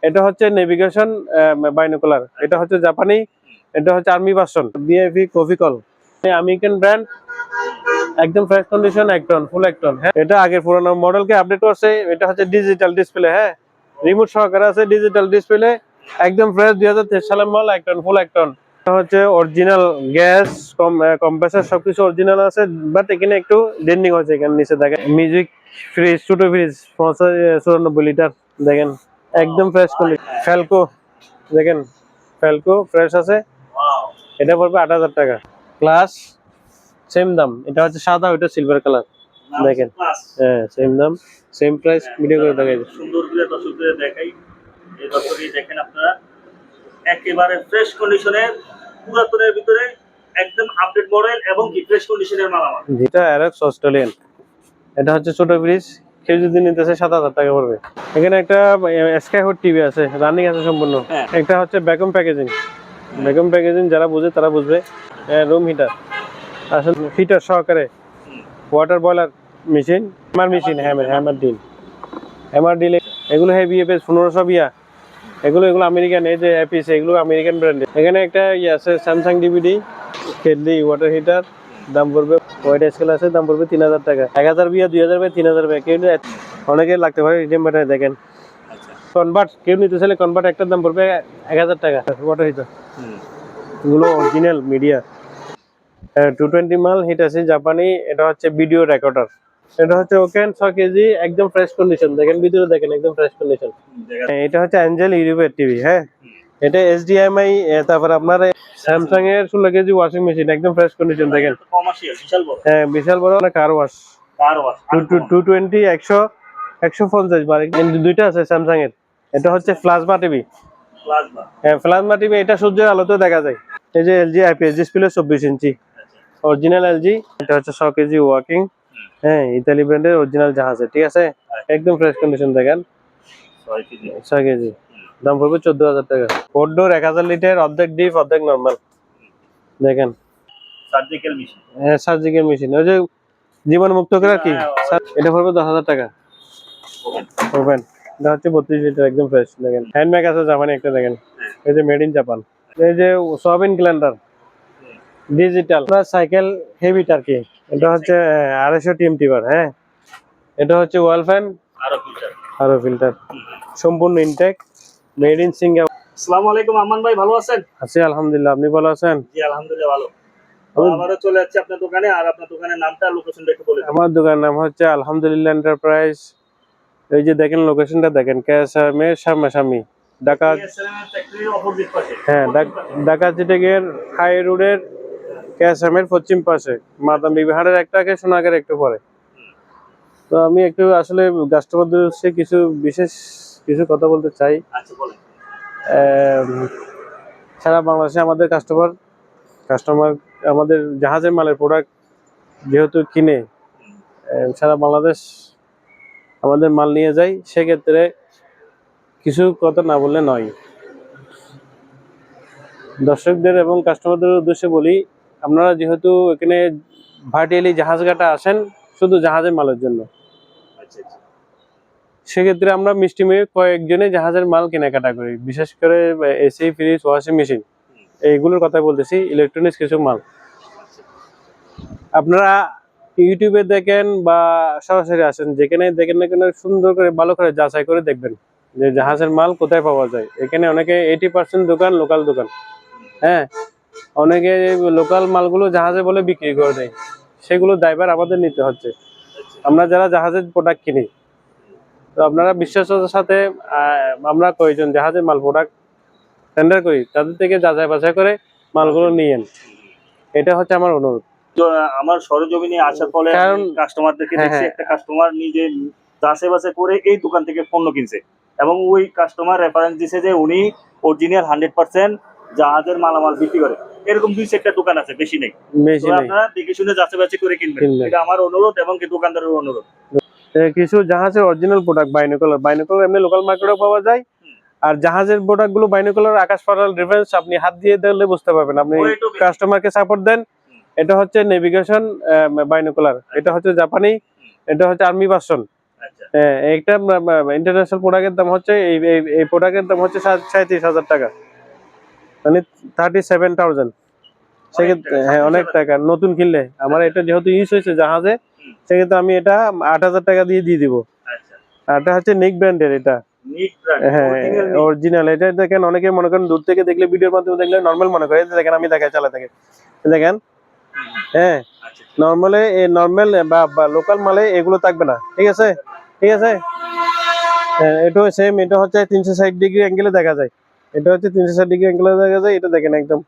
এটা হচ্ছে navigation binocular, এটা হচ্ছে জাপানি, এটা হচ্ছে আর্মি ভার্সন। বিএফি কফিকল আমেরিকান ব্র্যান্ড, একদম ফ্রেশ কন্ডিশন, 1 টন, ফুল 1 টন। হ্যাঁ, এটা আগের পুরোনো মডেলকে আপডেট করছে। এটা হচ্ছে ডিজিটাল ডিসপ্লে, হ্যাঁ, রিমোট সহকারে আছে, ডিজিটাল ডিসপ্লে, একদম ফ্রেশ 2023 সালের মাল, 1 টন, ফুল 1 টন। এটা হচ্ছে অরিজিনাল গ্যাস কম্প্রেসার সবকিছু অরিজিনাল আছে, বাট এখানে একটু ডেন্ডিং হয়েছে। এখানে নিচে দেখেন মিউজিক ফ্রিজ, ছোট ফ্রিজ 94 লিটার, দেখেন একদম ফ্রেশ কন্ডিশন। ফ্যালকো দেখেন, ফ্যালকো ফ্রেশ আছে, এটা পড়বে 8000 টাকা। ক্লাস সেম দাম, এটা হচ্ছে সাদা, ওইটা সিলভার কালার, দেখেন হ্যাঁ সেম দাম সেম প্রাইস। ভিডিও করে দেখাই সুন্দর করে দর্শকদের দেখাই। এই দর্শকই দেখেন আপনারা একেবারে ফ্রেশ কন্ডিশনের, পুরাতনের ভিতরে একদম আপডেট মডেল এবং কি ফ্রেশ কন্ডিশনের মালামাল। যেটা অ্যারক্স অস্ট্রেলিয়ান, এটা হচ্ছে ছোট ফ্রিজ, কেউ যদি নিতে চায় 7000 টাকা পড়বে। এখানে একটা স্কাইহুড টিভি আছে, রানিং আছে সম্পূর্ণ। একটা হচ্ছে ভ্যাকুয়াম প্যাকেজিং, ভ্যাকুয়াম প্যাকেজিং যারা বুঝে তারা বুঝবে। রুম হিটার আসলে হিটার সহকারে, water boiler machine, hammer machine, hammer drill, এগুলো হেভি এপিএস 1500 বিয়া, এগুলো আমেরিকান। এই যে এপিএস, এগুলো আমেরিকান ব্র্যান্ডের। এখানে একটা ইয়ে আছে স্যামসাং ডিভিডি কেটলি ওয়াটার হিটার, দাম পড়বে ওয়াইড স্কেল আছে, দাম পড়বে 3000 টাকা। 1000 বিয়া, 2000 বিয়া, 3000 বিয়া, কেউ অনেকে লাগতে পারে রিডিম ব্যাটারি। দেখেন কনভার্ট, কেউ নিতে চাইলে কনভার্ট একটার দাম পড়বে 1000 টাকা। ওয়াটার হিটার এগুলো অরিজিনাল মিডিয়া 220 মাল হিট আছে, জাপানি। এটা হচ্ছে ভিডিও রেকর্ডার, এটা হচ্ছে ওকেন 6 কেজি, একদম ফ্রেশ কন্ডিশন। দেখেন ভিতরে দেখেন, একদম ফ্রেশ কন্ডিশন। এটা হচ্ছে অ্যাঞ্জেল ইউরোপের টিভি, হ্যাঁ, এটা এইচডিএমআই। তারপর আপনার স্যামসাং এর 16 কেজি ওয়াশিং মেশিন, একদম ফ্রেশ কন্ডিশন। দেখেন কমার্শিয়াল বিশাল বড়, হ্যাঁ বিশাল বড় কার ওয়াশ, 220 150 বার, দুইটা আছে স্যামসাং এর। এটা হচ্ছে প্লাজমা টিভি, হ্যাঁ প্লাজমা টিভি, এটা সূর্যের আলোতেও দেখা যায়। এই যে এলজি আইপিএস ডিসপ্লে 24 ইঞ্চি অরিজিনাল এলজি। এটা হচ্ছে 100 কেজি ওয়াকিং, হ্যাঁ, ইতালি ব্র্যান্ডের অরিজিনাল জাহাজ, ঠিক আছে, একদম ফ্রেশ কন্ডিশন। দেখেন 6 কেজি, দাম পড়বে 14000 টাকা। ফোরডোর 1000 লিটার, অর্ধেক ডিপ অর্ধেক নরমাল। দেখেন সার্জিক্যাল মেশিন, হ্যাঁ সার্জিক্যাল মেশিন, ওই যে জীবাণু মুক্ত করে আর কি। এটা পড়বে 10000 টাকা। ওপেন, এটা হচ্ছে 32 লিটার, একদম ফ্রেশ। দেখেন হ্যান্ডব্যাগ আছে জাপানি একটা, দেখেন এই যে মেড ইন জাপান। এই যে সোয়াবিন গ্ল্যান্ডার ডিজিটাল সাইকেল হেভি টার্কি, এটা হচ্ছে 250 টিএমটি বার, হ্যাঁ। এটা হচ্ছে ওয়াল ফ্যান, আরো ফিল্টার, সম্পূর্ণ ইনটেক, মেড ইন সিঙ্গাপুর। আসসালামু আলাইকুম আমান ভাই, ভালো আছেন? আছি আলহামদুলিল্লাহ, আপনি ভালো আছেন? জি আলহামদুলিল্লাহ ভালো। আবারও চলে যাচ্ছে আপনার দোকানে, আর আপনার দোকানের নামটা লোকেশনটা একটু বলে দিন। আমার দোকানের নাম হচ্ছে আলহামদুলিল্লাহ এন্টারপ্রাইজ। এই যে দেখেন লোকেশনটা দেখেন, কেএসএম এর সামনাসামনি, ঢাকা, হ্যাঁ ঢাকা চিটাগের হাই রোডের কেএসএম এর পশ্চিম পাশে, মাদাম বিহারের একটা আগে, সোনাগার একটু পরে। তো আমি একটু আসলে কাস্টমারদের হচ্ছে কিছু বিশেষ কিছু কথা বলতে চাই। সারা বাংলাদেশে আমাদের কাস্টমার আমাদের জাহাজের মালের প্রোডাক্ট যেহেতু কিনে সারা বাংলাদেশ আমাদের মাল নিয়ে যায়, সেক্ষেত্রে কিছু কথা না বললে নয়। দর্শকদের এবং কাস্টমারদের উদ্দেশ্যে বলি, আপনারা যেহেতু এখানে ভাটিয়ালি জাহাজ ঘাটা আসেন শুধু জাহাজের মালের জন্য, সেক্ষেত্রে আমরা মিষ্টি মেয়ে কয়েকজনে জাহাজের মাল কেনাকাটা করি, বিশেষ করে এসি, ফ্রিজ, ওয়াশিং মেশিন, এইগুলোর কথা বলতেছি, ইলেকট্রনিক্স কিছু মাল। আপনারা ইউটিউবে দেখেন বা সরাসরি আসেন, যেখানে দেখেন না কেন সুন্দর করে ভালো করে যাচাই করে দেখবেন যে জাহাজের মাল কোথায় পাওয়া যায়। এখানে অনেকে 80% দোকান লোকাল দোকান, হ্যাঁ, অনেকে লোকাল মালগুলো জাহাজে বলে বিক্রি করে দেয়, সেগুলো দায়ভার আমাদের নিতে হচ্ছে। আমরা যারা জাহাজের প্রোডাক্ট কিনি, তো আপনারা বিশ্বাসের সাথে আমরা কয়েকজন জাহাজের মাল প্রোডাক্ট টেন্ডার করি, তাদের থেকে যাচাই বাছাই করে মালগুলো নিয়েন, এটা হচ্ছে আমার অনুরোধ। আমার সরজমিনে আসার ফলে কাস্টমারদেরকে দেখছি, একটা কাস্টমার নিজে যাচাই বাছাই করে এই দোকান থেকে পণ্য কিনছে, এবং ওই কাস্টমার রেফারেন্স দিছে যে উনি অরিজিনাল 100% জাহাজের মালামাল বিক্রি করে। এরকম 2-4টা দোকান আছে, বেশি নেই। আপনারা দেখে শুনে যাচাই বাছাই করে কিনবেন, এটা আমার অনুরোধ এবং কি দোকানদারের অনুরোধ। কিছু জাহাজের অরিজিনাল প্রোডাক্ট বাইনোকুলার এমনি লোকাল মার্কেটেও পাওয়া যায়, আর জাহাজের প্রোডাক্ট গুলো বাইনোকুলার আকাশ পাতাল ডিফারেন্স আপনি হাত দিয়ে দেখলে বুঝতে পারবেন। আপনি কাস্টমারকে সাপোর্ট দেন। এটা হচ্ছে নেভিগেশন বাইনোকুলার, এটা হচ্ছে জাপানি, এটা হচ্ছে আর্মি ভার্সন, আচ্ছা হ্যাঁ, একটা ইন্টারন্যাশনাল প্রোডাক্টের দাম হচ্ছে এই প্রোডাক্টের দাম হচ্ছে 37,000 টাকা, মানে 37,000। সেক্ষেত্রে হ্যাঁ অনেক টাকা নতুন কিনলে। আমার এটা যেহেতু ইউজ হয়েছে জাহাজে, সেক্ষেত্রে আমি এটা 8,000 টাকা দিয়ে দিব। আচ্ছা আর এটা হচ্ছে নিক ব্র্যান্ডের, এটা নিক ব্র্যান্ড হ্যাঁ অরিজিনাল নিক। অরিজিনাল। এটা দেখেন অনেকে মনে করেন দূর থেকে দেখলে, ভিডিওর মাধ্যমে দেখলে নর্মাল মনে করে। এই যে দেখেন আমি দেখাই, চালা দেখেন, দেখেন হ্যাঁ আচ্ছা নর্মালে নর্মাল বা লোকাল মালে এগুলো থাকবে না, ঠিক আছে ঠিক আছে। হ্যাঁ, এটাও সেম, এটা হচ্ছে 360 ডিগ্রি অ্যাঙ্গেলে দেখা যায়। এটা হচ্ছে 360 ডিগ্রি অ্যাঙ্গেলে দেখা যায়। এটা দেখেন একদম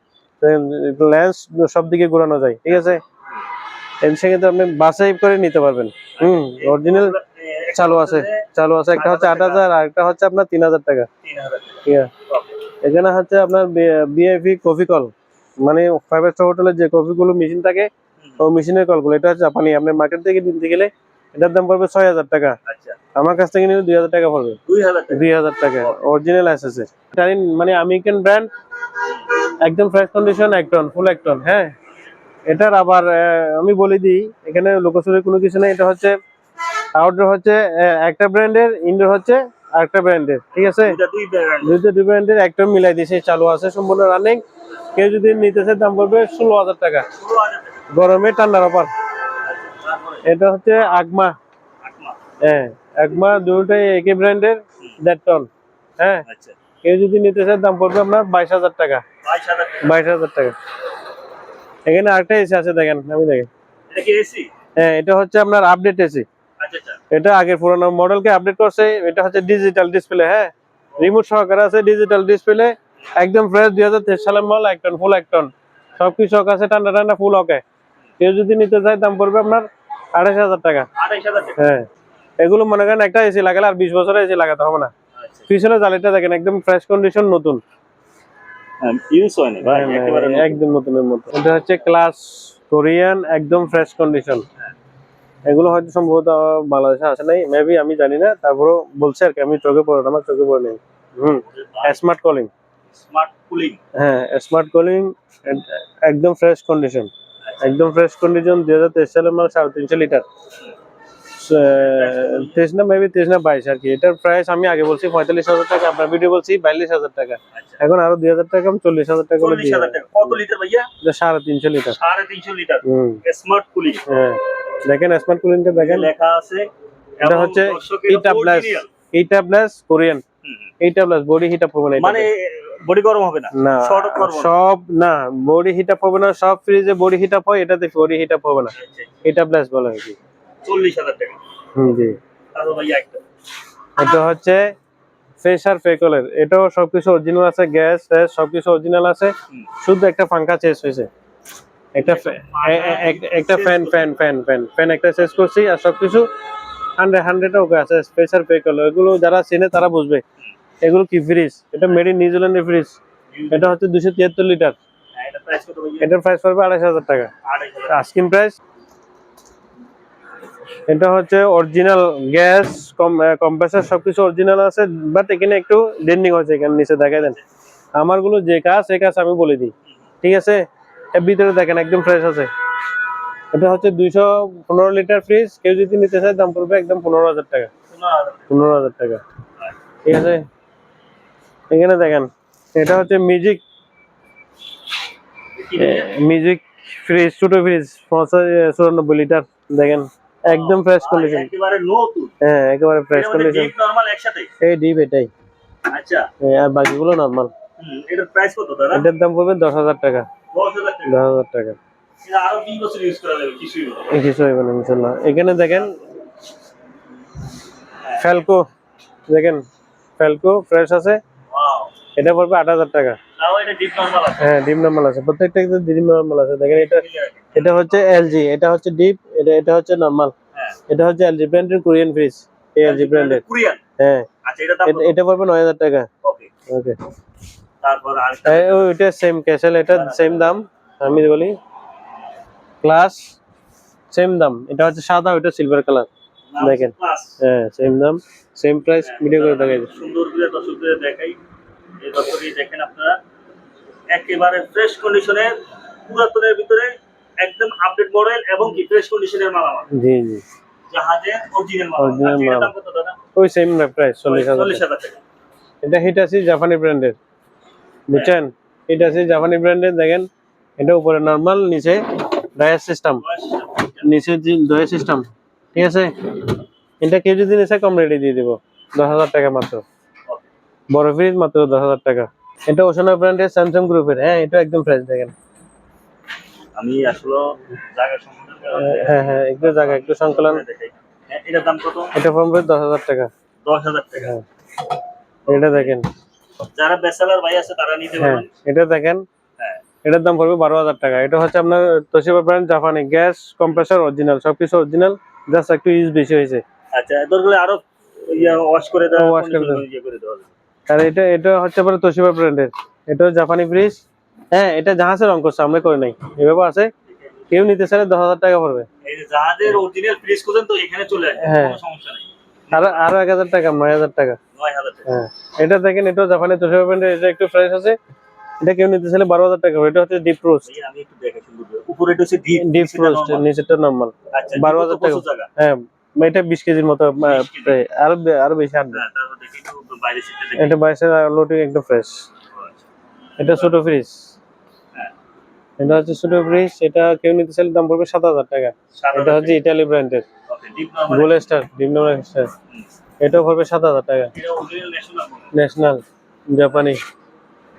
লেন্স সব দিকে ঘোরানো যায়, ঠিক আছে। সেক্ষেত্রে আপনি বাছাই করে নিতে পারবেন। অরিজিনাল চালু আছে, চালু আছে। একটা হচ্ছে 8,000 আর একটা হচ্ছে আপনার 3,000 টাকা। 3000 ঠিক আছে, এখানে হচ্ছে আপনার বিআইপি কফি কল, মানে 5 স্টার হোটেলের যে কফিগুলো মেশিন থাকে, ওই মেশিনের কলগুলো। এটা হচ্ছে জাপানি, আপনি মার্কেট থেকে কিনতে গেলে এটার দাম পড়বে 6,000 টাকা। আচ্ছা আমার কাছ থেকে নিলে 2,000 টাকা পড়বে। 2000 টাকা 2,000 টাকা অরিজিনাল এসএসএ। মানে আমেরিকান ব্র্যান্ড, একদম ফ্রেশ কন্ডিশন, 1 টন, ফুল 1 টন। হ্যাঁ, এটার আবার আমি বলে দিই, এখানে লোকসরের কোনো কিছু নেই। এটা হচ্ছে আউটডোর হচ্ছে একটা ব্র্যান্ডের, ইনডোর হচ্ছে আরেকটা ব্র্যান্ডের, ঠিক আছে। দুইটা দুই ব্র্যান্ড দুই ব্র্যান্ডের একটা মিলাই দিয়েছে, চালু আছে, সম্পূর্ণ রানিং। কেউ যদি নিতেছে দাম পড়বে 16,000 টাকা। 16000 টাকা গরমে ঠান্ডার অফার। তারপরে এটা হচ্ছে আগমা, 8 মাস হ্যাঁ আগমা, দুটোই একই ব্র্যান্ডের, 1.5 টন। হ্যাঁ, আচ্ছা কেউ যদি নিতে চায় দাম পড়বে আপনার 22,000 টাকা। 22000 টাকা 22,000 টাকা। এখানে আরেকটা এসি আছে, দেখেন আমি দেখেন। এটা কি এসি? হ্যাঁ, এটা হচ্ছে আপনার আপডেট এসি। আচ্ছা আচ্ছা এটা আগের পুরোনো মডেলকে আপডেট করছে। এটা হচ্ছে ডিজিটাল ডিসপ্লে, হ্যাঁ রিমোট সহকারে আছে, ডিজিটাল ডিসপ্লে, একদম ফ্রেশ 2023 সালের মাল, 1 টন, ফুল 1 টন, সবকিছু আছে, ঠান্ডা ঠান্ডা ফুল ওকে। কেউ যদি নিতে চায় দাম পড়বে আপনার 28,000 টাকা। 28000 টাকা হ্যাঁ, এগুলো মনে করেন একটা এসি লাগালে আর 20 বছরের এসি লাগাতে হবে না। আচ্ছা পিছনে জালিটা দেখেন, একদম ফ্রেশ কন্ডিশন, নতুন, ইউজ হয়নি ভাই একেবারে একদম নতুনের মতো। এটা হচ্ছে ক্লাস কোরিয়ান, একদম ফ্রেশ কন্ডিশন। এগুলো হয়তো সম্ভবত বাংলাদেশে আসে নাই, মেবি, আমি জানি না। তারপরেও বলছে আর কি, আমি চোখে পড়ে, আমার চোখে পড়ে নেই। স্মার্ট কলিং, স্মার্ট কুলিং হ্যাঁ স্মার্ট কলিং, একদম ফ্রেশ কন্ডিশন, একদম ফ্রেশ কন্ডিশন। 2023 সালের মাল, 350 লিটার, 23 না মেবি 23 না 22 আর কি। এটার প্রাইস আমি আগে বলছি 45,000 টাকা, আপনার ভিডিও বলছি 42,000 টাকা। আচ্ছা এখন আরো 2,000 টাকা কম, 40,000 টাকা করে দিয়ে 40000 টাকা কত লিটার ভাইয়া? এটা 350 লিটার। 350 লিটার হুম, স্মার্ট কুলিং হ্যাঁ দেখেন স্মার্ট কুলিংটা দেখেন। লেখা আছে এটা হচ্ছে ইটা প্লাস, ইটা প্লাস কোরিয়ান, ইটা প্লাস বডি হিট আপ হবে না মানে বডি গরম হবে না না, শর্ট করব সব না, বডি হিট আপ হবে না। সব ফ্রিজে বডি হিট আপ হয়, এটাতে বডি হিট আপ হবে না। ইটা প্লাস বলা হয় কি। 40000 টাকা জি, তাহলে ভাইয়া একটা এটা হচ্ছে ফ্রেশার ফেকলের। এটাও সবকিছু অরিজিনাল আছে, গ্যাস সবকিছু অরিজিনাল আছে। শুধু একটা পাঙ্খা চেঞ্জ হয়েছে, একটা একটা ফ্যান একটা চেঞ্জ করছি, আর সবকিছু 100 ওকে আছে। ফ্রেশার ফেকল, এগুলো যারা চেনে তারা বুঝবে এগুলো কি ফ্রিজ। এটা মেড ইন নিউজিল্যান্ডের ফ্রিজ। এটা হচ্ছে 273 লিটার। এটা প্রাইস কত ভাইয়া? এটার প্রাইস পড়বে 28,000 টাকা, 28000 আস্কিং প্রাইস। এটা হচ্ছে অরিজিনাল গ্যাস, কম্প্রেসার সবকিছু অরিজিনাল আছে, বাট এখানে একটু ডেন্ডিং হয়েছে, এখানে নিচে দেখাই দেন। আমারগুলো যে কাজ এই কাজ আমি বলে দিই, ঠিক আছে। এর ভিতরে দেখেন একদম ফ্রেশ আছে। এটা হচ্ছে 215 লিটার ফ্রিজ। কেউ যদি নিতে চায় দাম পড়বে একদম 15,000 টাকা, 15,000 টাকা, ঠিক আছে। এখানে দেখেন, এটা হচ্ছে মিউজিক ফ্রিজ, ছোট ফ্রিজ, 94 লিটার, দেখেন একদম ফ্রেশ কন্ডিশন, একেবারে নতুন। হ্যাঁ একেবারে ফ্রেশ কন্ডিশন। ডিপ নরমাল একসাথে? এই ডিপ এটাই, আচ্ছা আর বাকিগুলো নরমাল। এটার প্রাইস কত দাদা? এটার দাম পড়বে 10,000 টাকা, 10000 টাকা। 10,000 টাকা। এটা আরো 20 বছর ইউজ করা যাবে, কিছুই হবে না। কিছু হইবে না ইনশাআল্লাহ। এখানে দেখেন ফ্যালকো, দেখেন ফ্যালকো ফ্রেশ আছে, ওয়াও এটা পড়বে 8,000 টাকা। তাও এটা ডিপ নরমাল আছে। হ্যাঁ ডিপ নরমাল আছে, প্রত্যেকটা ডিপ নরমাল আছে। দেখেন এটা হচ্ছে এলজি, এটা হচ্ছে ডিপ, এটা হচ্ছে নরমাল। হ্যাঁ এটা হচ্ছে এলজি ব্র্যান্ডের কোরিয়ান ফ্রিজ, এলজি ব্র্যান্ডের। কোরিয়ান? হ্যাঁ, আচ্ছা এটা দাম কত? এটা পড়বে 9,000 টাকা। ওকে ওকে, তারপর আরেকটা ওইটা সেম ক্যাসেল, এটা সেম দাম। আমি বলি ক্লাস, সেম দাম। এটা হচ্ছে সাদা, ওইটা সিলভার কালার, দেখেন। ক্লাস হ্যাঁ সেম দাম, সেম প্রাইস। ভিডিও করে দেখাই দিই। সুন্দর করে দর্শকদের দেখাই। এই দর্শকই দেখেন আপনারা, একেবারে ফ্রেশ কন্ডিশনের, পুরাতনের ভিতরে একদম আপডেট মডেল এবং কি ফ্রেশ কন্ডিশনের মালামাল। জি জি, জাহাজের অরিজিনাল মাল। Original আর এটার মাল। দাম কত দাদা? ওই সেম প্রাইস 40,000 40,000 টাকা। এটা হিটাসি জাপানি ব্র্যান্ডের, বুঝছেন? হিটাসি জাপানি ব্র্যান্ডের, দেখেন এটা উপরে নরমাল, নিচে ডয়ার সিস্টেম, নিচে ডয়ার সিস্টেম, ঠিক আছে? এটা কেউ যদি নিচে কম রেটে দিয়ে দিব, 10,000 টাকা মাত্র। বড় ফ্রিজ মাত্র 10,000 টাকা। এটা ওশানা ব্র্যান্ডের, স্যামসাং গ্রুপের। হ্যাঁ, এটা একদম ফ্রেশ, দেখেন। আমি আসলে জায়গা সম্বন্ধে হ্যাঁ, একটু জায়গা, একটু সংকলন। হ্যাঁ, এটার দাম কত? এটা পড়বে 10,000 টাকা। 10,000 টাকা। হ্যাঁ, এটা দেখেন। যারা বেসেলার ভাই আছে তারা নিতে হ্যাঁ, পারবেন। এটা দেখেন। হ্যাঁ, এটার দাম পড়বে 12,000 টাকা। এটা হচ্ছে আপনার তোশিবা ব্র্যান্ড, জাপানি, গ্যাস কম্প্রেসর অরিজিনাল, সবকিছু অরিজিনাল, জাস্ট একটু ইউজ বেশি হয়েছে। আচ্ছা, দরকার আরো ওয়াশ করে দেওয়া, wash করে দেওয়া। ইয়ে করে দেওয়া। আর এটা হচ্ছে আপনার তোশিবা ব্র্যান্ডের, এটাও জাপানি ফ্রিজ। হ্যাঁ, এটা জাহাজের রং করছে, আমরা করে নাই, এভাবে আছে। কেউ নিতে চাইলে 10,000 টাকা পড়বে। এই যে জাহাজের অরিজিনাল ফ্রিজ খুঁজেন তো এখানে চলে আসে, হ্যাঁ। কোনো সমস্যা নেই। আরো 1,000 টাকা, 9,000 টাকা। 9,000 টাকা। হ্যাঁ, এটা দেখেন, এটাও জাপানি তোশিবা ব্র্যান্ডের, এটা একটু ফ্রেশ আছে। এটা কেউ নিতে চাইলে 12,000 টাকা পড়বে। এটা হচ্ছে ডিপ রোস্ট। ভাই আমি একটু দেখে সুন্দর করে। উপরে এটা হচ্ছে ডিপ ডিপ রোস্ট, নিচেরটা নরমাল। আচ্ছা, 12,000 টাকা। জায়গা। হ্যাঁ, এটা 20 কেজির মতো, 20 কেজি। প্রায় আরো বেশি আসবে। হ্যাঁ, তারপর দেখি একটু বাইরে সিটটা দেখি। এটা বাইশের লোডিং একদম ফ্রেশ। আচ্ছা। এটা ছোট ফ্রিজ। হ্যাঁ। এটা হচ্ছে ছোট ফ্রিজ। এটা কেউ নিতে চাইলে দাম পড়বে 7,000 টাকা। 7,000 এটা হচ্ছে ইতালি ব্র্যান্ডের, ওকে, ডিপ নরমাল। গোল স্টার, ডিম নরমাল স্টার। এটাও পড়বে 7,000 টাকা। এটা অরিজিনাল ন্যাশনাল। ন্যাশনাল জাপানি।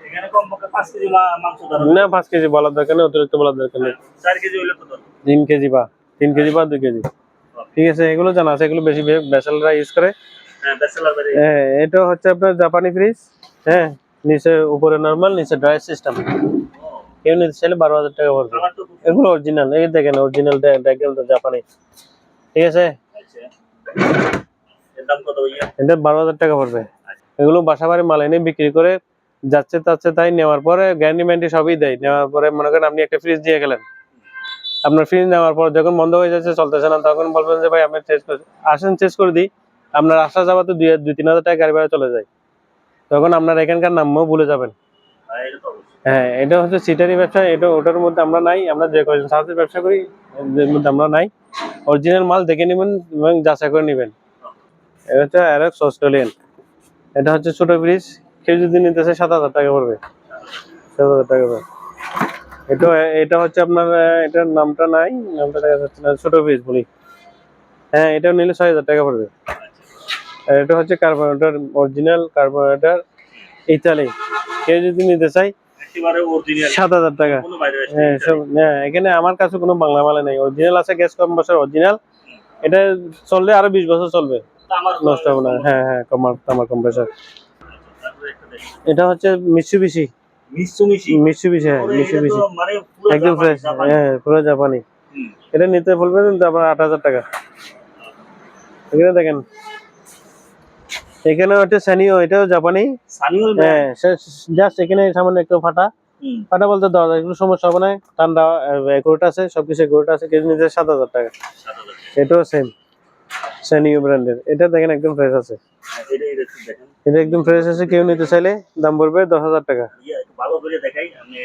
এখানে কমপক্ষে 5 কেজি মাংস ধরা। না, 5 কেজি বলার দরকার নেই, অতিরিক্ত বলার দরকার নেই। 4 কেজি হইলে কত? 3 কেজি বা 2 কেজি। ঠিক আছে, এগুলো জানা আছে, এগুলো বেশি ভেসেলরা ইউজ করে। হ্যাঁ, বেসেলার বাইরে। হ্যাঁ, এটা হচ্ছে আপনার জাপানি ফ্রিজ। হ্যাঁ, নিচে উপরে নরমাল, নিচে ড্রায়ার সিস্টেম। কেউ নিতে চাইলে 12,000 টাকা পড়বে। আমার তো এগুলো অরিজিনাল, এই দেখেন অরিজিনাল ডায়াগ্রাম তো জাপানি, ঠিক আছে? আচ্ছা। এর দাম কত ভাইয়া? এটা 12,000 টাকা পড়বে। এগুলো বাসা বাড়ি মাল এনে বিক্রি করে যাচ্ছে তাচ্ছে, তাই নেওয়ার পরে গ্যারান্টি ম্যারান্টি সবই দেয়। নেওয়ার পরে মনে করেন আপনি একটা ফ্রিজ দিয়ে গেলেন, আপনার ফ্রিজ নেওয়ার পর যখন বন্ধ হয়ে যাচ্ছে, চলতেছে না, তখন বলবেন যে ভাই আমি চেঞ্জ করে আসেন, চেঞ্জ করে দিই। আপনার আসা যাওয়া তো 2-3 হাজার টাকা গাড়ি ভাড়া চলে যায়, তখন আপনার এখানকার নামও ভুলে যাবেন। হ্যাঁ, এটা তো অবশ্যই। হ্যাঁ, এটা হচ্ছে সিটারি ব্যবসা। এটা ওটার মধ্যে আমরা নাই, আমরা যে কয়জন সাহায্যের ব্যবসা করি এর মধ্যে আমরা নাই। অরিজিনাল মাল দেখে নেবেন এবং যাচাই করে নেবেন। এটা হচ্ছে অ্যারক্স অস্ট্রেলিয়ান। এটা হচ্ছে ছোট ফ্রিজ, কেউ যদি নিতে চায় 7,000 টাকা পড়বে। 7,000 টাকা পড়বে। এটা হচ্ছে আপনার, এটার নামটা নাই, নামটা দেখা যাচ্ছে না, ছোট ফ্রিজ বলি। হ্যাঁ, এটা নিলে 6,000 টাকা পড়বে। আর এটা হচ্ছে কার্বোরেটর, অরিজিনাল কার্বোরেটর, ইতালি। কেউ যদি নিতে চায় একেবারে অরিজিনাল, 7,000 টাকা। কোনো বাইরে আসে হ্যাঁ, হ্যাঁ, এখানে আমার কাছে কোনো বাংলা মালে নাই, অরিজিনাল আছে, গ্যাস কম্প্রেসর অরিজিনাল। এটা চললে আরো 20 বছর চলবে, আমার নষ্ট হবে না। হ্যাঁ, তামার কম্প্রেসর। তারপরে একটা দেখি। এটা হচ্ছে মিৎসুবিশি। মিৎসুবিশি। হ্যাঁ, ওরে, এটা মিৎসুবিশি তো মানে পুরো একদম ফ্রেশ। জাপানি। হ্যাঁ, পুরো জাপানি। হুম। এটা নিতে বলবেন আপনার 8,000 টাকা। এখানে দেখেন, এখানে হচ্ছে সানিও, এটাও জাপানি। সানিউল হ্যাঁ, জাস্ট এখানে সামান্য একটু ফাটা বলতে দরজা, এগুলো সমস্যা হবে না। ঠান্ডা একুরেট আছে, সবকিছু একুরেট আছে। কেজি নিতে 7,000 টাকা। এটাও সেম সানিও ব্র্যান্ডের। এটা দেখেন একদম ফ্রেশ আছে, এটা একটু দেখেন। এটা একদম ফ্রেশ আছে। কেউ নিতে চাইলে দাম পড়বে 10,000 টাকা। ইয়া একটু ভালো করে দেখাই আমি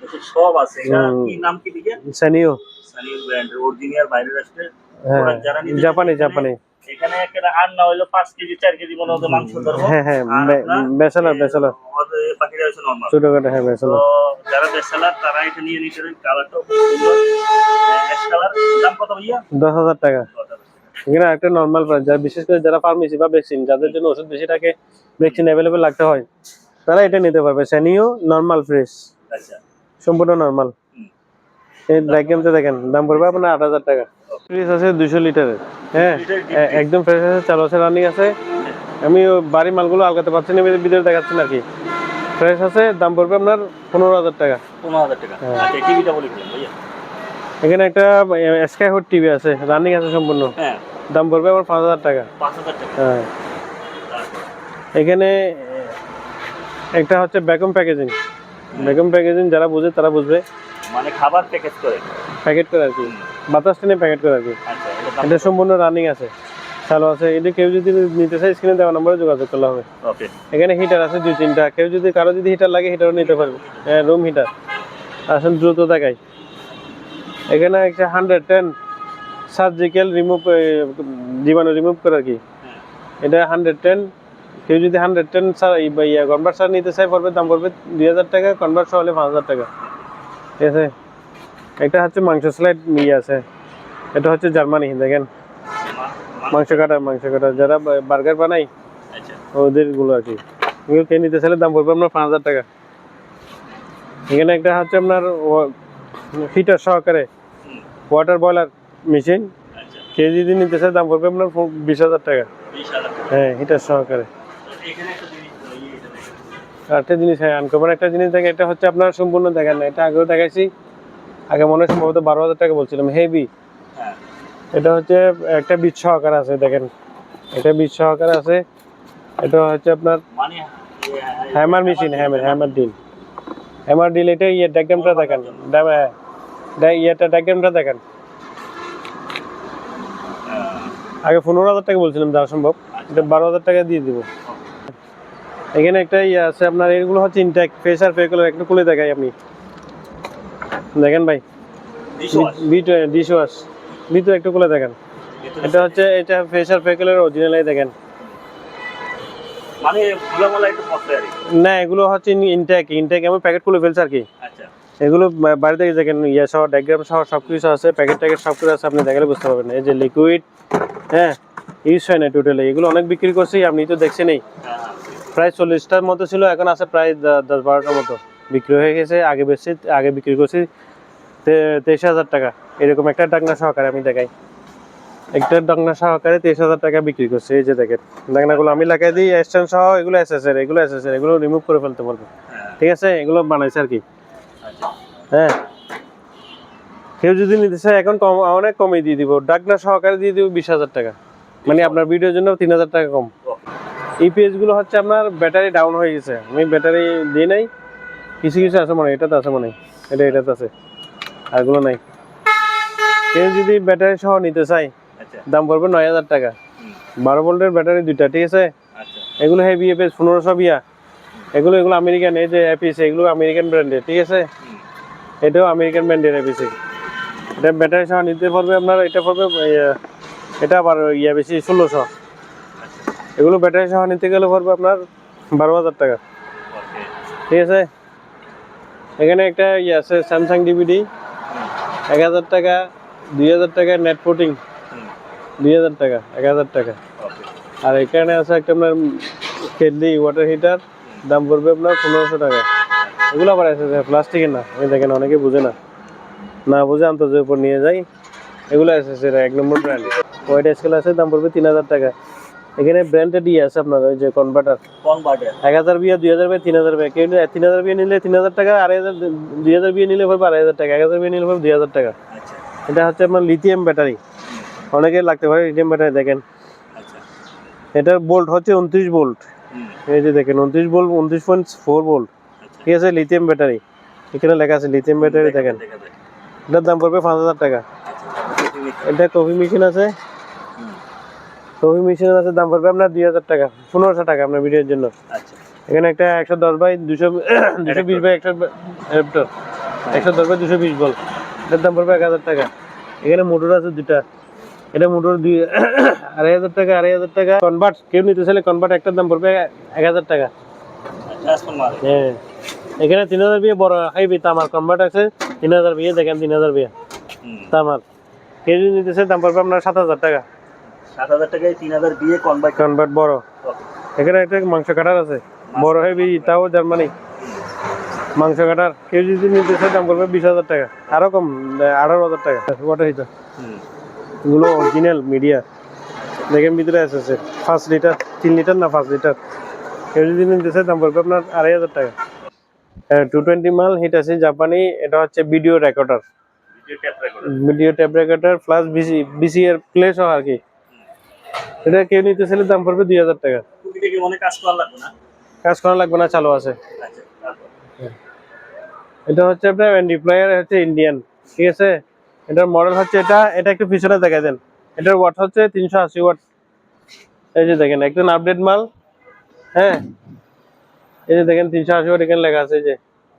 একটু সব আছে। এটা কি নাম কি দিকে? সানিও। সানিউল ব্র্যান্ডের অরিজিনাল বাইরে আসছে। হ্যাঁ, ওরা যারা নিতে জাপানি চায় জাপানি। এখানে একটা আর না হইলো 5 কেজি 4 কেজি মনে হতো মাংস ধরবো। হ্যাঁ, বেসালার ওদের বাকিরা হচ্ছে নরমাল। ছোটখাটো। হ্যাঁ, তো বেসালার। যারা বেসেলার তারা এটা নিয়ে নিতে পারেন। কালারটাও খুব সুন্দর, অ্যাশ কালার। দাম কত ভাইয়া? 10,000 টাকা। এখানে একটা নর্মাল প্রাইস, যারা বিশেষ করে যারা ফার্মেসি বা ভ্যাকসিন, যাদের জন্য ওষুধ বেশি থাকে, ভ্যাকসিন অ্যাভেলেবেল লাগতে হয়, তারা এটা নিতে পারবে। সানিও নর্মাল ফ্রেশ, আচ্ছা। সম্পূর্ণ নর্মাল। এই ডায়াগ্রামটা দেখেন, দাম পড়বে আপনার 8,000 টাকা। ফ্রিজ আছে 200 লিটারের। হ্যাঁ, একদম ফ্রেশ আছে, চালু আছে, রানিং আছে। আমি বাড়ি মালগুলো আলগাতে পারছি না, ভিডিও দেখাচ্ছি না কি। ফ্রেশ আছে, দাম পড়বে আপনার 15,000 টাকা। 15,000 টাকা। আচ্ছা, টিভিটা বলি ভাইয়া। এখানে একটা স্কাই হুড টিভি আছে, রানিং আছে সম্পূর্ণ। হ্যাঁ, দাম পড়বে আমার 5,000 টাকা। 5,000 টাকা। হ্যাঁ, এখানে একটা হচ্ছে ভ্যাকুয়াম প্যাকেজিং। ভ্যাকুয়াম প্যাকেজিং যারা বুঝে তারা বুঝবে, মানে খাবার প্যাকেজ করে। প্যাকেট করে আর কি, বাতাস টেনে প্যাকেট করে আর কি। আচ্ছা, এটা সম্পূর্ণ রানিং আছে, চালু আছে। এটা কেউ যদি নিতে চায় স্ক্রিনে দেওয়া নম্বরে যোগাযোগ করলে হবে। ওকে। এখানে হিটার আছে 2-3টা, কেউ যদি কারো যদি হিটার লাগে হিটারও নিতে পারবে। হ্যাঁ, রুম হিটার। আসলে দ্রুত দেখাই। এখানে একটা 110 সার্জিক্যাল রিমুভ, জীবাণু রিমুভ করার কি। এটা 110, কেউ যদি 110 কনভার্ট সার নিতে চাই পড়বে, দাম পড়বে 2000 টাকা, কনভার্ট সহ হলে 5000 টাকা। ঠিক আছে। একটা হচ্ছে মাংস স্লাইড ইয়ে আছে, এটা হচ্ছে জার্মানি, দেখেন মাংস কাটা যারা বার্গার বানাই ওদের গুলো আর কি। এগুলো কে নিতে চাইলে দাম পড়বে আপনার 5000 টাকা। এখানে একটা হচ্ছে আপনার হিটার সহকারে ওয়াটার বয়লার মেশিন, কেজি দিয়ে নিতে চাই দাম পড়বে আপনার 20,000 টাকা। হ্যাঁ, হিটার সহকারে। একটা জিনিস, হ্যাঁ আনকমন একটা জিনিস দেখেন, এটা হচ্ছে আপনার সম্পূর্ণ দেখেন না, এটা আগেও দেখাইছি, আগে মনে হয় সম্ভবত 12,000 টাকা বলছিলাম, হেভি। এটা হচ্ছে একটা বীজ সহকারে আছে, দেখেন এটা বীজ সহকারে আছে। এটা হচ্ছে আপনার হ্যামার মেশিন, হ্যামার ডিল। এটা ডায়াগ্রামটা দেখেন, ইয়েটা ডায়াগ্রামটা দেখেন। আগে 15,000 টাকা বলছিলাম যা সম্ভব, এটা 12,000 টাকা দিয়ে দিব। এখানে একটা ইয়ে আছে আপনার, এগুলো হচ্ছে ইনটেক প্রেসার ফেকুলার, একটু খুলে দেখাই আপনি দেখেন ভাই, ডিশ ওয়াশ ভিতরে একটু খুলে দেখেন। এটা হচ্ছে এটা প্রেসার ফেকুলার অরিজিনালাই দেখেন, মানে খোলামেলা একটু পড়তে আর না এগুলো হচ্ছে ইনটেক আমি প্যাকেট খুলে ফেলছি আর কি। আচ্ছা, এগুলো বাইরে থেকে দেখেন ইয়ে সহ ডায়াগ্রাম সহ সবকিছু আছে, প্যাকেট সব কিছু আছে, আপনি দেখালে বুঝতে পারবেন। এই যে লিকুইড, হ্যাঁ ইউজ হয় না টোটালি, এগুলো অনেক বিক্রি করছি, আপনি তো দেখছেনই। প্রায় 40টার মতো ছিল, এখন আছে প্রায় 10-12টার মতো বিক্রি হয়ে গেছে। আগে বিক্রি করছি 23,000 টাকা, এরকম একটা ডাকনা সহকারে আমি দেখাই, একটা ডাকনা সহকারে 23,000 টাকা বিক্রি করছে। এই যে দেখেন ডাকনাগুলো আমি লাগাই দিই স্ট্যান্ড সহ, এগুলো এসএসএর, এগুলো রিমুভ করে ফেলতে পারবো। ঠিক আছে, এগুলো বানাইছে আর কি। হ্যাঁ, কেউ যদি নিতে চায় এখন কম, অনেক কমে দিয়ে দিব, ডাকনা সহকারে দিয়ে দিব 20,000 টাকা, মানে আপনার ভিডিওর জন্য 3,000 টাকা কম। ইপিএস গুলো হচ্ছে আপনার ব্যাটারি ডাউন হয়ে গেছে, আমি ব্যাটারি দিই নাই, কিছু আছে মনে হয়, এটাতে আছে মনে হয়, এটাতে আছে, আরগুলো নাই। কেউ যদি ব্যাটারি সহ নিতে চাই দাম পড়বে 9,000 টাকা, 12 ভোল্টের ব্যাটারি দুইটা। ঠিক আছে, এগুলো হেভি এপিএস 1500 বিয়া, এগুলো আমেরিকান, এই যে এপিএস এগুলো আমেরিকান ব্র্যান্ডের। ঠিক আছে, এটাও আমেরিকান ব্র্যান্ডের এপিএস, এটা ব্যাটারি সহ নিতে পারবে আপনার, এটা পড়বে এটা আবার বেশি 1600। এগুলো ব্যাটারি সহ নিতে গেলে পড়বে আপনার 12,000 টাকা। ঠিক আছে, এখানে একটা আছে স্যামসাং ডিভিডি 1,000 টাকা, 2,000 টাকা, নেট পোর্টিং 2,000 টাকা, 1,000 টাকা। আর এখানে আছে একটা আপনার কেটলি ওয়াটার হিটার, দাম পড়বে আপনার 1500 টাকা। এগুলো আবার আছে প্লাস্টিকের না, আমি দেখেন অনেকে বুঝে না বুঝে আন্তর্জাতিক উপর নিয়ে যাই। এগুলো আছে 1 নম্বর ব্র্যান্ড, ওয়াইড স্কেল আছে, দাম পড়বে 3,000 টাকা। এখানে ব্র্যান্ডেড ইয়ে আছে আপনার, ওই যে কনভার্টার 1000 বিয়া, 2000 বিয়া, 3000 বিয়া। কেউ 3000 বিয়া নিলে 3000 টাকা, 2000 বিয়া নিলে পড়বে 2,500 টাকা, 1000 বিয়া নিলে পড়বে 2,000 টাকা। এটা হচ্ছে আপনার লিথিয়াম ব্যাটারি, অনেকে লাগতে পারে লিথিয়াম ব্যাটারি। দেখেন এটার বোল্ট হচ্ছে 29 ভোল্ট, এই যে দেখেন 29 ভোল্ট, 29.4 ভোল্ট। ঠিক আছে, লিথিয়াম ব্যাটারি, এখানে লেখা আছে লিথিয়াম ব্যাটারি। দেখেন এটার দাম পড়বে 5,000 টাকা। এটা কফি মেশিন আছে, দাম পড়বে আপনার 2,000 টাকা, 1500 টাকা আপনার ভিডিওর জন্য। এখানে একটা 110 বাই 220 বাই 110 বাই 220 ভোল্ট, এটার দাম পড়বে 1,000 টাকা। এখানে মোটর আছে দুটা, এটা মোটর 2,500 টাকা, 2,500 টাকা। কনভার্ট কেউ নিতে চাইলে কনভার্ট একটার দাম পড়বে 1,000 টাকা। হ্যাঁ, এখানে 3,000 বিয়ে বড় হাইবি তামার কনভার্ট আছে, 3,000 বিয়ে, দেখেন 3,000 বিয়ে তামার। কেউ যদি নিতে চাই দাম পড়বে আপনার 7,000 টাকা। 7,000 টাকায় 3,000 বিয়ে কনভার্ট বড়। এখানে একটা মাংস কাটার আছে বড় হেভি, তাও জার্মানি মাংস কাটার। কেউ যদি নিতে চাই দাম পড়বে 20,000 টাকা, আরো কম 18,000 টাকা। ওয়াটার হিটার এগুলো অরিজিনাল মিডিয়া, দেখেন ভিতরে আছে 5 লিটার, 3 লিটার না 5 লিটার। কেউ যদি নিতে চাই দাম পড়বে আপনার 2,500 টাকা। 220 মাল হিট আছে জাপানি, এটা হচ্ছে video recorder, video tape recorder plus VCR play সহ আর কি। এটা কেউ নিতে চাইলে দাম পড়বে 2,000 টাকা। কাজ করা লাগবে না, চালু আছে। এটা হচ্ছে আপনার এন্ডিপ্লয়ার, হচ্ছে ইন্ডিয়ান। ঠিক আছে, এটার মডেল হচ্ছে এটা একটু পিছনে দেখা দেন। এটার ওয়াট হচ্ছে 380 ওয়াট। এই যে দেখেন একদম আপডেট মাল। হ্যাঁ, এই যে দেখেন 380 ওয়াট, এখানে লেখা আছে যে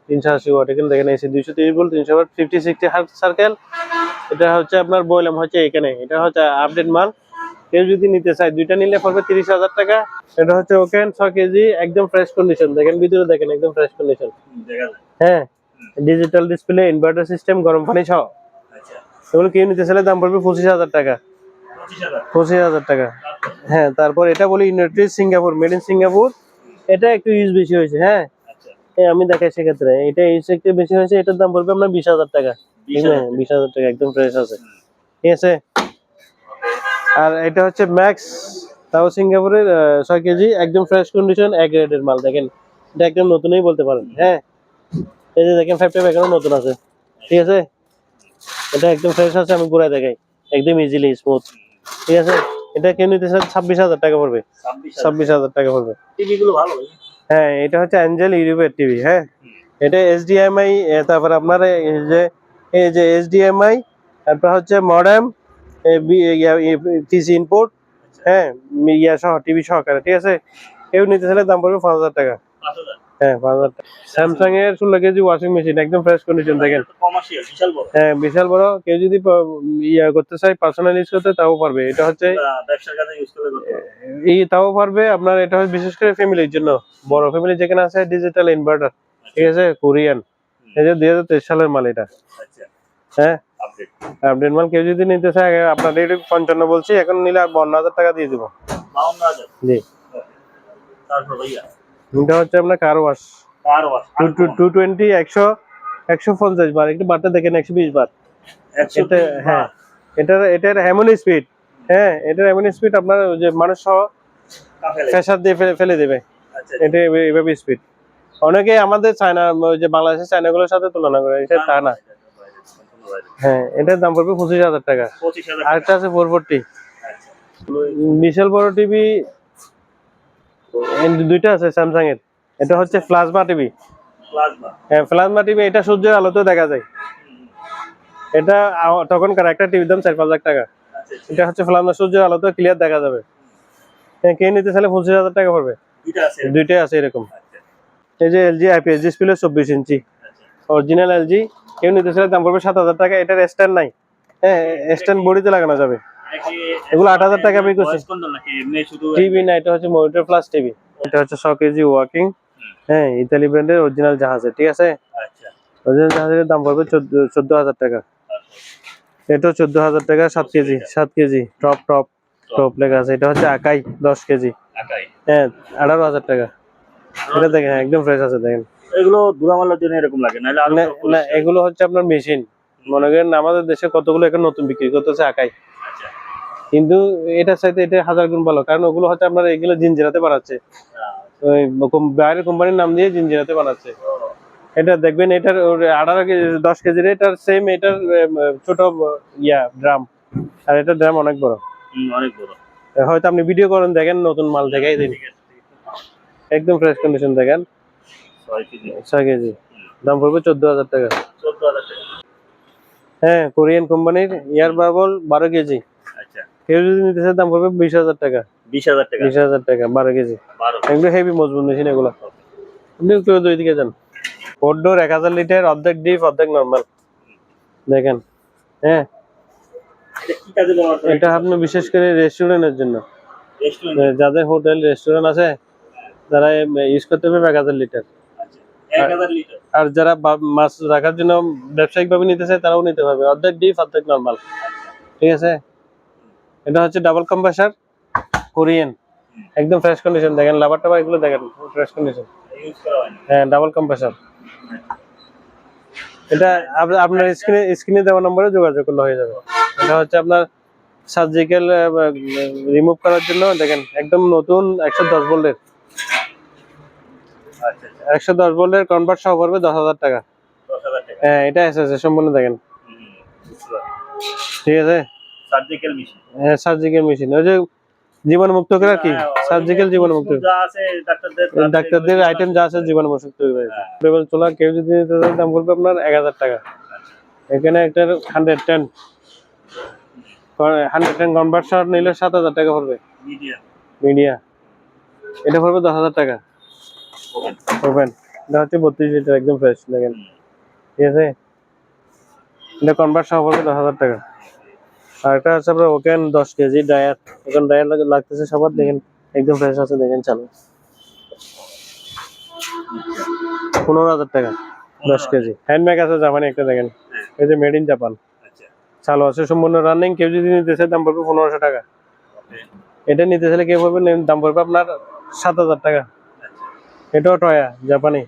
380 ওয়াট। এখানে দেখেন AC 230 volt, 300 watt, 50-60 hertz circle, এটা হচ্ছে আপনার বললাম হচ্ছে এখানে, এটা হচ্ছে আপডেট মাল। কেউ যদি নিতে চায় দুইটা নিলে পড়বে 30,000 টাকা। এটা হচ্ছে ওকেন 6 কেজি, একদম ফ্রেশ কন্ডিশন, দেখেন ভিতরে দেখেন একদম ফ্রেশ কন্ডিশন। দেখা যায়। হ্যাঁ, ডিজিটাল ডিসপ্লে, ইনভার্টার সিস্টেম, গরম পানি সহ। আচ্ছা, এগুলো কেউ নিতে চাইলে দাম পড়বে 25,000 টাকা। 25,000। 25,000 টাকা। হ্যাঁ, তারপর এটা বলি United Singapore, made in Singapore. এটা একটু ইউজ বেশি হয়েছে। হ্যাঁ, আচ্ছা, আমি দেখাই সেক্ষেত্রে এটা ইউজ একটু বেশি হয়েছে, এটার দাম পড়বে আপনার 20,000 টাকা। 20,000 20,000 টাকা, একদম ফ্রেশ আছে। ঠিক আছে। আর এটা হচ্ছে ম্যাক্স, তাও সিঙ্গাপুরের 6 কেজি, একদম ফ্রেশ কন্ডিশন, এক গ্রেডের মাল। দেখেন এটা একদম নতুনই বলতে পারেন। হ্যাঁ, এই যে দেখেন 5 এখনো নতুন আছে। ঠিক আছে, এটা একদম ফ্রেশ আছে, আমি ঘুরাই দেখাই, একদম ইজিলি স্মুথ। ঠিক আছে, এটা কেউ নিতে চান 26,000 টাকা পড়বে। 26,000 টাকা পড়বে। টিভি গুলো ভালো ভাই। হ্যাঁ, এটা হচ্ছে অ্যাঞ্জেল ইউরোপের টিভি। হ্যাঁ, এটা এইচডিএমআই, তারপর আপনার এই যে এইচডিএমআই, তারপর হচ্ছে মডেম, পিসি ইনপুট। হ্যাঁ, ইয়া সহ, টিভি সহকারে। ঠিক আছে, কেউ নিতে চাইলে দাম পড়বে 5,000 টাকা। 5,000। হ্যাঁ, 5,000 টাকা। স্যামসাং এর 16 কেজি ওয়াশিং মেশিন, একদম ফ্রেশ কন্ডিশন দেখেন। কমার্শিয়াল বিশাল বড়। হ্যাঁ, বিশাল বড়। কেউ যদি ইয়া করতে চায়, পার্সোনাল ইউজ করতে, তাও পারবে। এটা হচ্ছে ব্যবসার কাজে ইউজ করতে পারবে। তাও পারবে আপনার। এটা হচ্ছে বিশেষ করে ফ্যামিলির জন্য, বড় ফ্যামিলি যেখানে আছে, ডিজিটাল ইনভার্টার। ঠিক আছে, কোরিয়ান। এই যে 2023 সালের মাল এটা। আচ্ছা, হ্যাঁ, আপডেট। আপডেট মাল। কেউ যদি নিতে চায়, আপনার রেট 55 বলছি, এখন নিলে আর 52,000 টাকা দিয়ে দিব। 52,000। জি। তারপর ভাইয়া এটা হচ্ছে আপনার কার ওয়াশ, কার ওয়াশ 220, 150 বার, একটু বারটা দেখেন, 120 বার। এটা, হ্যাঁ, এটার এমন স্পিড। হ্যাঁ, এটার এমন স্পিড আপনার ওই যে মানুষ সহ প্রেসার দিয়ে ফেলে দেবে। আচ্ছা, এটা এভাবে স্পিড। অনেকে আমাদের চায়না, ওই যে বাংলাদেশের চায়নাগুলোর সাথে তুলনা করে, এটা তা না। হ্যাঁ, এটার দাম পড়বে 25,000 টাকা। 25,000। আরেকটা আছে 440, আচ্ছা, বিশাল বড় টিভি। দুইটা আছে স্যামসাং এর। এটা হচ্ছে প্লাজমা টিভি। প্লাজমা। হ্যাঁ, প্লাজমা টিভি। এটা সূর্যের আলোতেও দেখা যায়। এটা তখনকার একটা টিভির দাম 4-5 লাখ টাকা। আচ্ছা, এটা হচ্ছে প্লাজমা, সূর্যের আলোতে ক্লিয়ার দেখা যাবে। হ্যাঁ, কে নিতে চাইলে 25,000 টাকা পড়বে। দুইটা আছে। দুইটাই আছে এরকম। আচ্ছা, এই যে এলজি আইপিএস ডিসপ্লে 24 ইঞ্চি, আচ্ছা। Original LG. কেউ নিতে চাইলে দাম পড়বে 7,000 টাকা। এটার স্ট্যান্ড নাই। হ্যাঁ, স্ট্যান্ড বডিতে লাগানো যাবে। এগুলো 8,000 টাকা বিক্রি করছে। ভয়েস কন্ট্রোল নাকি এমনি শুধু টিভি না, এটা হচ্ছে মনিটর প্লাস টিভি। এটা হচ্ছে 6 কেজি ওয়াকিং। হ্যাঁ, ইতালি ব্র্যান্ডের অরিজিনাল জাহাজের। ঠিক আছে, আচ্ছা, অরিজিনাল জাহাজের দাম পড়বে 14,000 টাকা। এটাও 14,000 টাকা। 7 কেজি, 7 কেজি টপ লেখা আছে। এটা হচ্ছে আকাই 10 কেজি। আকাই। হ্যাঁ, 18,000 টাকা। এটা দেখেন একদম ফ্রেশ আছে, দেখেন। এগুলো ধুলামালার জন্য এরকম লাগে, নাহলে আরো না, এগুলো হচ্ছে আপনার মেশিন। মনে করেন আমাদের দেশে কতগুলো এখন নতুন বিক্রি করতেছে আকাই, আচ্ছা, কিন্তু এটার চাইতে এটা 1000 গুণ ভালো। কারণ ওগুলো হচ্ছে আপনার এগুলো জিঞ্জিরাতে বানাচ্ছে, ওই বাইরের কোম্পানির নাম দিয়ে জিঞ্জিরাতে বানাচ্ছে। এটা দেখবেন, এটার 18 কেজি 10 কেজির, এটার সেম, এটার ছোট ড্রাম, আর এটার ড্রাম অনেক বড়। অনেক বড়। হয়তো আপনি ভিডিও করেন, দেখেন নতুন মাল দেখাই দিন, একদম ফ্রেশ কন্ডিশন দেখেন। 6 কেজি। 6 কেজি, দাম পড়বে 14,000 টাকা। 14,000 টাকা। হ্যাঁ, কোরিয়ান কোম্পানির ইয়ার বাবল 12 কেজি। আচ্ছা, কেউ যদি নিতে চায় দাম পড়বে 20,000 টাকা। 20,000 টাকা। 20,000 টাকা, 12 কেজি। 12। এগুলো হেভি মজবুত মেশিন এগুলো। আপনি একটু দুই দিকে যান। ফোর 1000 লিটার, অর্ধেক ডিপ অর্ধেক নর্মাল, দেখেন। হ্যাঁ, এটা কি কাজে ব্যবহার করে? এটা আপনি বিশেষ করে রেস্টুরেন্টের জন্য, রেস্টুরেন্ট। যাদের হোটেল রেস্টুরেন্ট আছে, তারা ইউজ করতে পারবে 1000 লিটার। আচ্ছা, 1000 লিটার। আর যারা মাছ রাখার জন্য ব্যবসায়িক ভাবে নিতে চায়, তারাও নিতে পারবে, অর্ধেক ডিপ অর্ধেক নর্মাল। ঠিক আছে, এটা হচ্ছে ডাবল কম্প্রেসার, কোরিয়ান, একদম ফ্রেশ কন্ডিশন। দেখেন লাভার টাবার এগুলো দেখেন, ফ্রেশ কন্ডিশন। ইউজ করা হয় না। হ্যাঁ, ডাবল কম্প্রেসার। এটা আপনার স্ক্রিনে দেওয়া নম্বরে যোগাযোগ করলে হয়ে যাবে। এটা হচ্ছে আপনার সার্জিক্যাল রিমুভ করার জন্য, দেখেন একদম নতুন 110 ভোল্টের। আচ্ছা, 110 ভোল্টের কনভার্ট সহ পড়বে 10,000 টাকা। 10,000 টাকা। হ্যাঁ, এটা এসএস সম্পূর্ণ দেখেন। ঠিক আছে, সার্জিক্যাল মেশিন। হ্যাঁ, সার্জিক্যাল মেশিন, ওই যে জীবাণুমুক্ত করে আর কি, সার্জিক্যাল জীবাণুমুক্ত। যা আছে ডাক্তারদের আইটেম যা আছে জীবাণুমুক্ত করে। টেবিল চুলা কেউ যদি নিতে চায়, দাম পড়বে আপনার 1000 টাকা। এখানে একটা 110 কনভার্ট শট নিলে 7,000 টাকা পড়বে। মিডিয়া, এটা পড়বে 10,000 টাকা। ওপেন, এটা হচ্ছে 32 লিটার, একদম ফ্রেশ দেখেন। ঠিক আছে, এটা কনভার্ট সহ পড়বে 10,000 টাকা। আর একটা হচ্ছে আপনার woken 10 KG dryer, woken dryer লাগতেছে সবার, দেখেন একদম ফ্রেশ আছে, দেখেন চালু 15,000 টাকা 10 কেজি। হ্যান্ডমেক আছে জাপানি একটা, দেখেন এই যে মেড ইন জাপান, চালু আছে সম্পূর্ণ রানিং। কেউ যদি নিতে চায় দাম পড়বে 1500 টাকা। এটা নিতে চাইলে কেউ পড়বে দাম পড়বে আপনার 7,000 টাকা। এটাও টয়া জাপানি,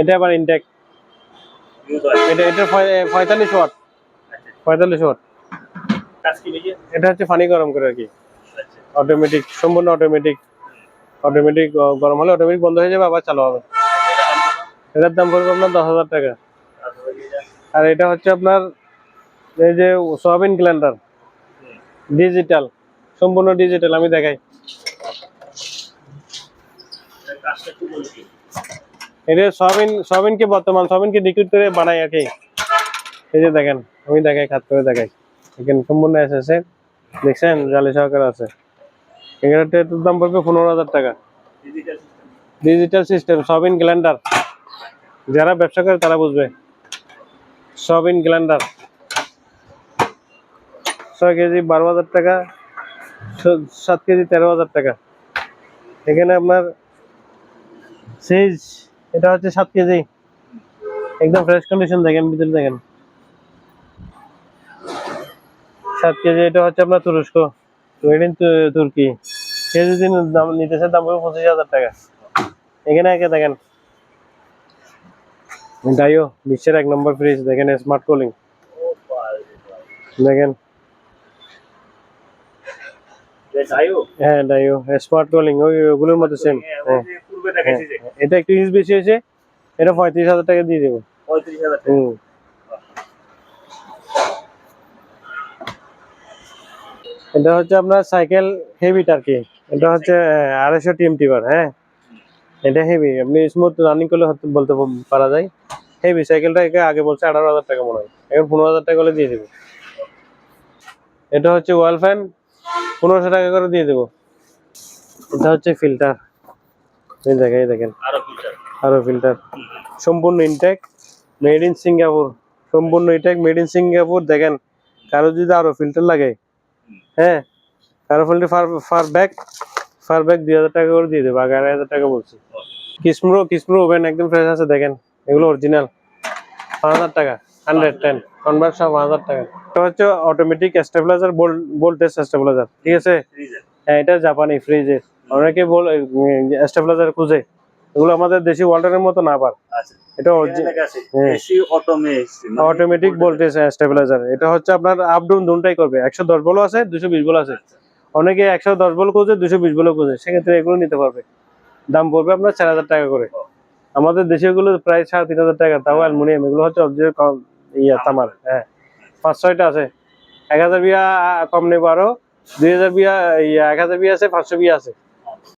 এটা আবার ইনটেক, এটা 45 ওয়াট, 45 ওয়াট। এটা হচ্ছে পানি গরম করে আর কি, অটোমেটিক, সম্পূর্ণ অটোমেটিক। অটোমেটিক গরম হলে অটোমেটিক বন্ধ হয়ে যাবে, আবার চালু হবে। এটার দাম পড়বে আপনার 10,000 টাকা। আর এটা হচ্ছে আপনার এই যে সোয়াবিন গ্রাইন্ডার, ডিজিটাল, সম্পূর্ণ ডিজিটাল। আমি দেখাই, এটা সোয়াবিনকে বর্তমান সোয়াবিনকে লিকুইড করে বানাই আর কি। এই যে দেখেন, আমি দেখাই, খাত করে দেখাই, দেখেন সম্পূর্ণ এসেছে, দেখছেন জালি সহকারে আছে। এটার দাম পড়বে 15,000 টাকা। ডিজিটাল সিস্টেম সোয়াবিন গ্রাইন্ডার, যারা ব্যবসা করে তারা বুঝবে। সোয়াবিন গ্রাইন্ডার 6 কেজি 12,000 টাকা, 7 কেজি 13,000 টাকা। এখানে আপনার সেজ, এটা হচ্ছে 7 কেজি, একদম ফ্রেশ কন্ডিশন, দেখেন ভিতরে দেখেন 7 কেজি। এটা হচ্ছে আপনার তুরস্ক, মেড ইন তুর্কি। সে যদি দাম নিতেছে দাম পড়বে 25,000 টাকা। এখানে একে দেখেন ডাইও, বিশ্বের 1 নম্বর ফ্রিজ, দেখেন স্মার্ট কুলিং, দেখেন হ্যাঁ ডাইও স্মার্ট কুলিং, ওগুলোর মধ্যে সেম। এটা একটু ইউজ বেশি হয়েছে, এটা 35,000 টাকা দিয়ে দেবো। এটা হচ্ছে আপনার সাইকেল হেভি টার্কি, এটা হচ্ছে 250 টিএমটি বার। হ্যাঁ এটা হেভি, আপনি স্মুথ রানিং করলে বলতে পারা যায় হেভি। সাইকেলটা আগে বলছে 18,000 টাকা মনে হয়, এখন 15,000 টাকা করে দিয়ে দেবো। এটা হচ্ছে ওয়াল ফ্যান, 1500 টাকা করে দিয়ে দেবো। এটা হচ্ছে ফিল্টার, এই দেখেন আরো ফিল্টার, সম্পূর্ণ ইনটেক, মেড ইন সিঙ্গাপুর, সম্পূর্ণ ইনটেক মেড ইন সিঙ্গাপুর। দেখেন কারো যদি আরো ফিল্টার লাগে, হ্যাঁ কারো ফিল্টার ফার ব্যাগ 2,000 টাকা করে দিয়ে দেবো, আগে 2,500 টাকা বলছি। কিসমরো ওভেন একদম ফ্রেশ আছে, দেখেন এগুলো অরিজিনাল, 5,000 টাকা। 110 কনভার্ট সব 5,000 টাকা। এটা হচ্ছে অটোমেটিক স্টেবিলাইজার, ভোল্টেজ স্টেবিলাইজার, ঠিক আছে। হ্যাঁ এটা জাপানি ফ্রিজের, অনেকে স্টেবিলাইজার খুঁজে, এগুলো আমাদের দেশি ওয়ালটনের মতো না আবার। এটা অটোমেটিক ভোল্টেজ স্টেবিলাইজার। এটা হচ্ছে আপনার আপ ডাউন দুটাই করবে, 110 ভোল্ট আছে, 220 ভোল্ট আছে। অনেকে 110 ভোল্ট খুঁজে, 220 ভোল্ট খুঁজে, সেক্ষেত্রে এগুলো নিতে পারবে। দাম পড়বে আপনার 4,000 টাকা করে। আমাদের দেশে গুলো প্রায় 3,500 টাকা, তাও অ্যালুমিনিয়াম, এগুলো হচ্ছে তামার। হ্যাঁ 5-6টা আছে, 1,000 বিয়া কম নেবো, আরো 2,000 বিয়া, 1,000 বিয়া আছে, 500 বিয়া আছে।